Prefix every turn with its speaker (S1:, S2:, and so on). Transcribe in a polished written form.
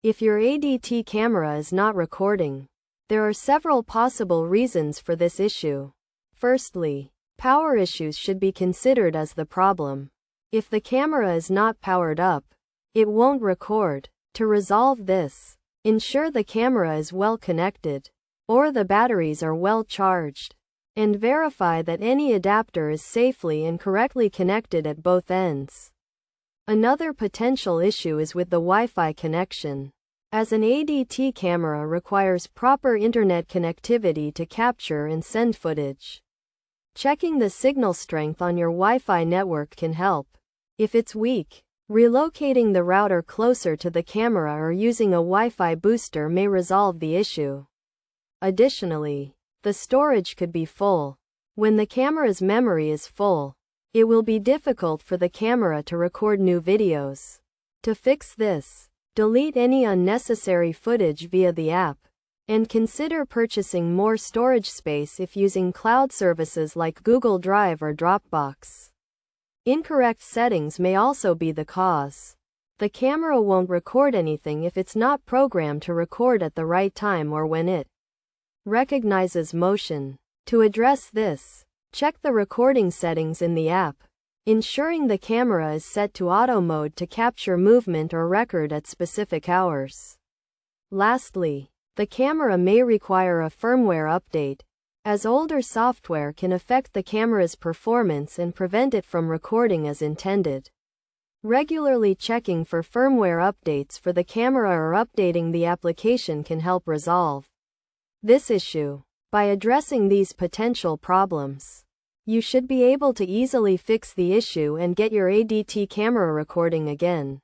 S1: If your ADT camera is not recording, there are several possible reasons for this issue. Firstly, power issues should be considered as the problem. If the camera is not powered up, it won't record. To resolve this, ensure the camera is well connected, or the batteries are well charged, and verify that any adapter is safely and correctly connected at both ends. Another potential issue is with the Wi-Fi connection, as an ADT camera requires proper internet connectivity to capture and send footage. Checking the signal strength on your Wi-Fi network can help. If it's weak, relocating the router closer to the camera or using a Wi-Fi booster may resolve the issue. Additionally, the storage could be full. When the camera's memory is full, it will be difficult for the camera to record new videos. To fix this, delete any unnecessary footage via the app, and consider purchasing more storage space if using cloud services like Google Drive or Dropbox. Incorrect settings may also be the cause. The camera won't record anything if it's not programmed to record at the right time or when it recognizes motion. To address this, check the recording settings in the app, ensuring the camera is set to auto mode to capture movement or record at specific hours. Lastly, the camera may require a firmware update, as older software can affect the camera's performance and prevent it from recording as intended. Regularly checking for firmware updates for the camera or updating the application can help resolve this issue. By addressing these potential problems, you should be able to easily fix the issue and get your ADT camera recording again.